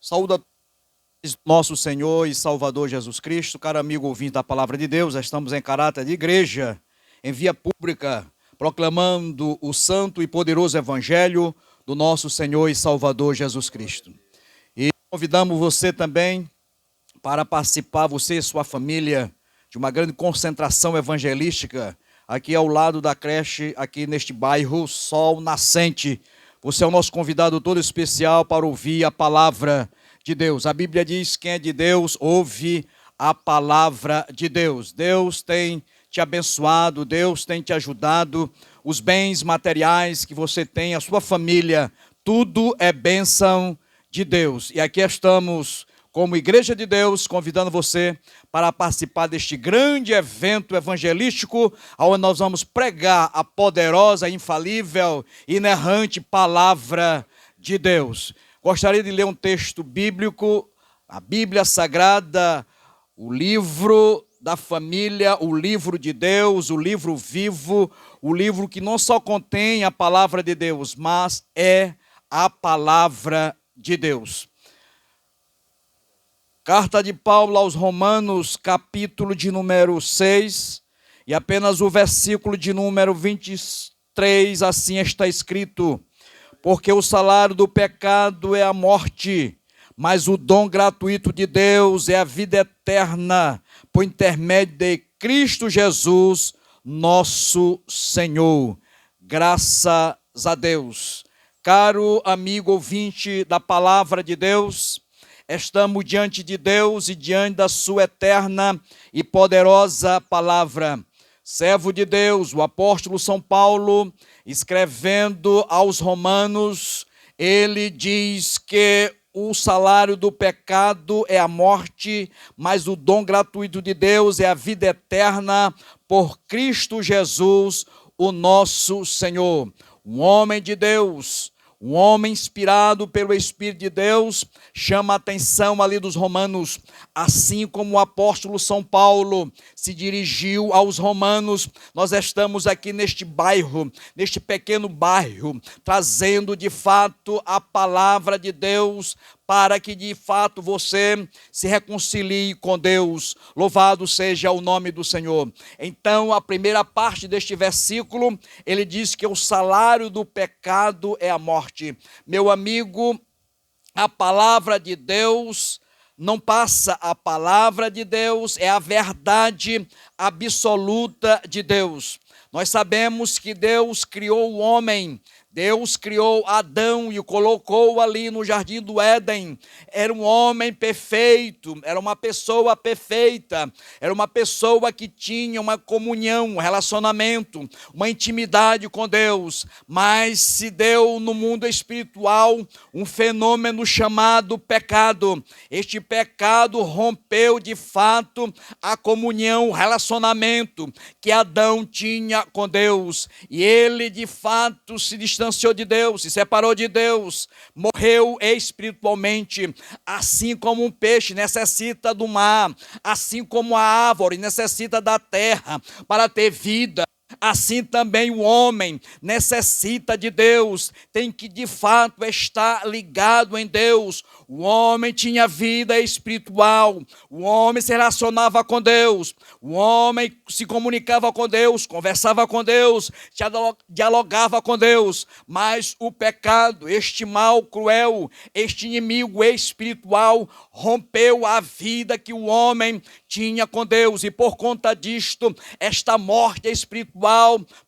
Saúde nosso Senhor e Salvador Jesus Cristo, caro amigo ouvinte da Palavra de Deus. Estamos em caráter de igreja, em via pública, proclamando o santo e poderoso Evangelho do nosso Senhor e Salvador Jesus Cristo. E convidamos você também para participar, você e sua família, de uma grande concentração evangelística aqui ao lado da creche, aqui neste bairro Sol Nascente. Você é o nosso convidado todo especial para ouvir a palavra de Deus. A Bíblia diz: quem é de Deus, ouve a palavra de Deus. Deus tem te abençoado, Deus tem te ajudado, os bens materiais que você tem, a sua família, tudo é bênção de Deus. E aqui estamos, como Igreja de Deus, convidando você para participar deste grande evento evangelístico, onde nós vamos pregar a poderosa, infalível, inerrante palavra de Deus. Gostaria de ler um texto bíblico, a Bíblia Sagrada, o livro da família, o livro de Deus, o livro vivo, o livro que não só contém a palavra de Deus, mas é a palavra de Deus. Carta de Paulo aos Romanos, capítulo de número 6, e apenas o versículo de número 23, assim está escrito: porque o salário do pecado é a morte, mas o dom gratuito de Deus é a vida eterna, por intermédio de Cristo Jesus, nosso Senhor. Graças a Deus. Caro amigo ouvinte da palavra de Deus, estamos diante de Deus e diante da sua eterna e poderosa palavra. Servo de Deus, o apóstolo São Paulo, escrevendo aos Romanos, ele diz que o salário do pecado é a morte, mas o dom gratuito de Deus é a vida eterna por Cristo Jesus, o nosso Senhor. Um homem de Deus, um homem inspirado pelo Espírito de Deus, chama a atenção ali dos romanos, assim como o apóstolo São Paulo se dirigiu aos romanos. Nós estamos aqui neste bairro, neste pequeno bairro, trazendo de fato a palavra de Deus, para que de fato você se reconcilie com Deus. Louvado seja o nome do Senhor. Então, a primeira parte deste versículo, ele diz que o salário do pecado é a morte. Meu amigo, a palavra de Deus não passa, a palavra de Deus é a verdade absoluta de Deus. Nós sabemos que Deus criou o homem, Deus criou Adão e o colocou ali no jardim do Éden. Era um homem perfeito, era uma pessoa perfeita, era uma pessoa que tinha uma comunhão, um relacionamento, uma intimidade com Deus. Mas se deu no mundo espiritual um fenômeno chamado pecado. Este pecado rompeu de fato a comunhão, o relacionamento que Adão tinha com Deus. E ele de fato se distanciou de Deus, se separou de Deus, morreu espiritualmente, assim como um peixe necessita do mar, assim como a árvore necessita da terra para ter vida. Assim também o homem necessita de Deus, tem que de fato estar ligado em Deus. O homem tinha vida espiritual, o homem se relacionava com Deus, o homem se comunicava com Deus, conversava com Deus, dialogava com Deus, mas o pecado, este mal cruel, este inimigo espiritual, rompeu a vida que o homem tinha com Deus, e por conta disto, esta morte espiritual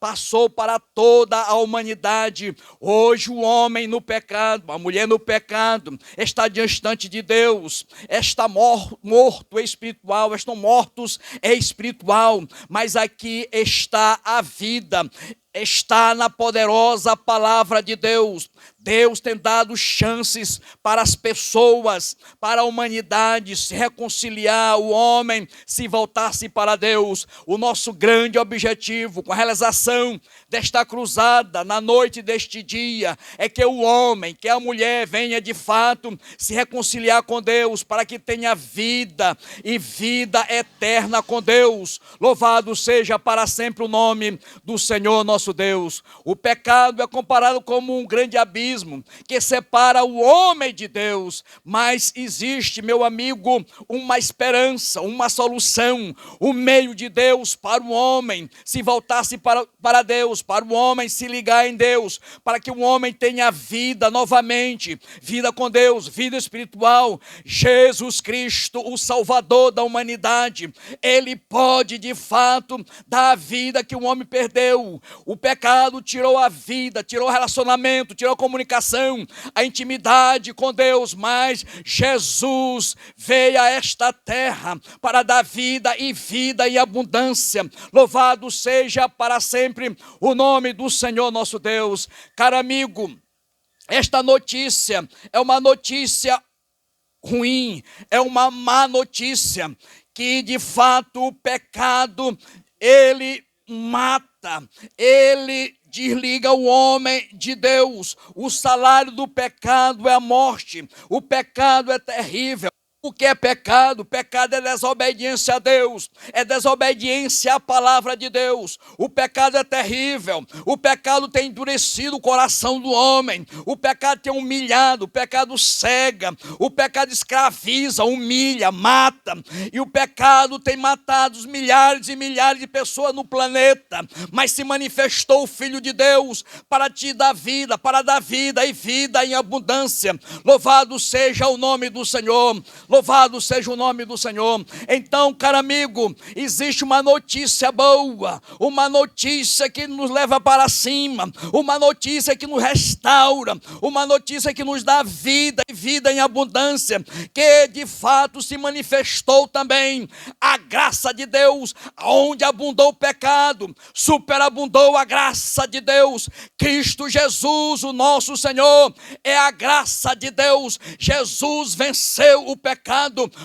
passou para toda a humanidade. Hoje o homem no pecado, a mulher no pecado, está distante de Deus, está morto espiritual, estão mortos espiritual, mas aqui está a vida, está na poderosa palavra de Deus. Deus tem dado chances para as pessoas, para a humanidade se reconciliar, o homem se voltar-se para Deus. O nosso grande objetivo com a realização desta cruzada na noite deste dia é que o homem, que a mulher venha de fato se reconciliar com Deus, para que tenha vida e vida eterna com Deus. Louvado seja para sempre o nome do Senhor nosso Deus. O pecado é comparado como um grande abismo abismo que separa o homem de Deus. Mas existe, meu amigo, uma esperança, uma solução, o meio de Deus para o homem se voltar-se para Deus, para o homem se ligar em Deus, para que o homem tenha vida novamente, vida com Deus, vida espiritual. Jesus Cristo, o Salvador da humanidade, Ele pode de fato dar a vida que o homem perdeu. O pecado tirou a vida, tirou o relacionamento, tirou a comunicação, a intimidade com Deus, mas Jesus veio a esta terra para dar vida e vida em abundância. Louvado seja para sempre o nome do Senhor nosso Deus. Caro amigo, esta notícia é uma notícia ruim, é uma má notícia, que de fato o pecado, ele mata, ele desliga o homem de Deus. O salário do pecado é a morte, o pecado é terrível. O que é pecado? Pecado é desobediência a Deus, é desobediência à palavra de Deus. O pecado é terrível, o pecado tem endurecido o coração do homem, o pecado tem humilhado, o pecado cega, o pecado escraviza, humilha, mata, e o pecado tem matado os milhares e milhares de pessoas no planeta. Mas se manifestou o Filho de Deus para te dar vida, para dar vida e vida em abundância. Louvado seja o nome do Senhor. Louvado seja o nome do Senhor. Então, caro amigo, existe uma notícia boa, uma notícia que nos leva para cima, uma notícia que nos restaura, uma notícia que nos dá vida e vida em abundância, que de fato se manifestou também a graça de Deus. Onde abundou o pecado, superabundou a graça de Deus. Cristo Jesus, o nosso Senhor, é a graça de Deus. Jesus venceu o pecado.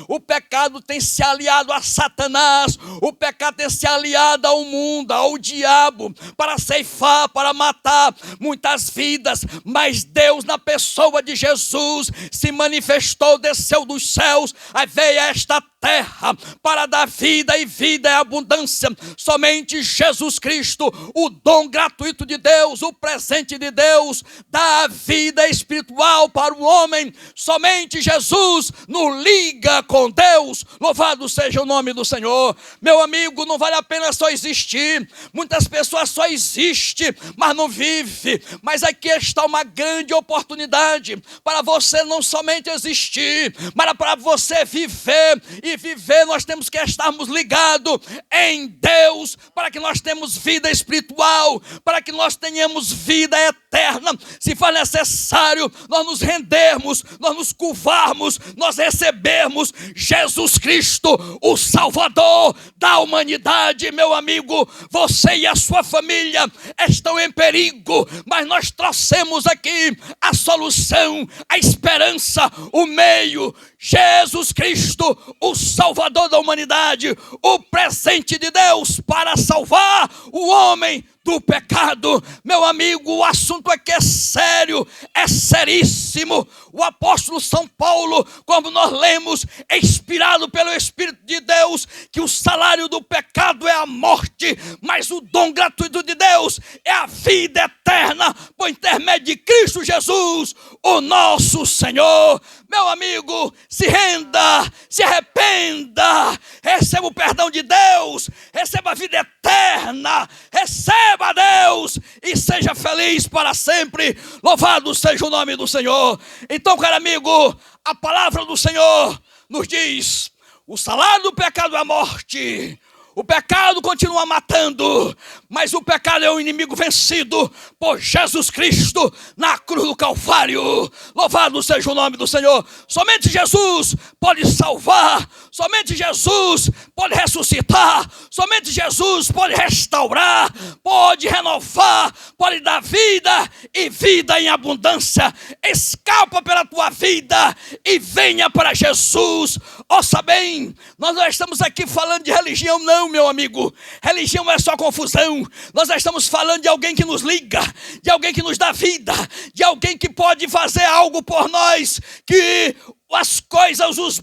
O pecado tem se aliado a Satanás, o pecado tem se aliado ao mundo, ao diabo, para ceifar, para matar muitas vidas. Mas Deus, na pessoa de Jesus, se manifestou, desceu dos céus, aí veio a esta terra para dar vida e vida em abundância. Somente Jesus Cristo, o dom gratuito de Deus, o presente de Deus, dá a vida espiritual para o homem. Somente Jesus nos liga com Deus. Louvado seja o nome do Senhor. Meu amigo, não vale a pena só existir. Muitas pessoas só existem, mas não vivem. Mas aqui está uma grande oportunidade para você não somente existir, mas para você viver. E viver, nós temos que estarmos ligados em Deus, para que nós tenhamos vida espiritual, para que nós tenhamos vida eterna. Se for necessário, nós nos rendermos, nós nos curvarmos, nós recebermos Jesus Cristo, o Salvador da humanidade. Meu amigo, você e a sua família estão em perigo, mas nós trouxemos aqui a solução, a esperança, o meio. Jesus Cristo, o Salvador da humanidade, o presente de Deus para salvar o homem do pecado. Meu amigo, o assunto aqui é sério, é seríssimo. O apóstolo São Paulo, como nós lemos, é inspirado pelo Espírito de Deus, que o salário do pecado é a morte, mas o dom gratuito de Deus é a vida eterna, por intermédio de Cristo Jesus, o nosso Senhor. Meu amigo, se renda, se arrependa, receba o perdão de Deus, receba a vida eterna, receba a Deus e seja feliz para sempre. Louvado seja o nome do Senhor. Então, caro amigo, a palavra do Senhor nos diz: o salário do pecado é a morte. O pecado continua matando, mas o pecado é o inimigo vencido por Jesus Cristo na cruz do Calvário. Louvado seja o nome do Senhor. Somente Jesus pode salvar, somente Jesus pode ressuscitar, somente Jesus pode restaurar, pode renovar, pode dar vida e vida em abundância. Escapa pela tua vida e venha para Jesus. Ouça bem, nós não estamos aqui falando de religião, não, meu amigo. Religião é só confusão. Nós estamos falando de alguém que nos liga, de alguém que nos dá vida, de alguém que pode fazer algo por nós, que as coisas, os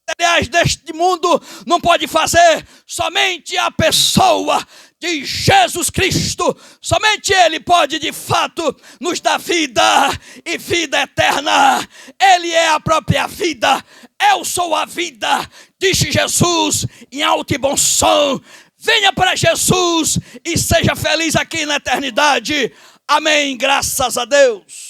materiais deste mundo não pode fazer. Somente a pessoa de Jesus Cristo. Somente Ele pode de fato nos dar vida e vida eterna. Ele é a própria vida. Eu sou a vida, disse Jesus em alto e bom som. Venha para Jesus e seja feliz aqui na eternidade. Amém, graças a Deus.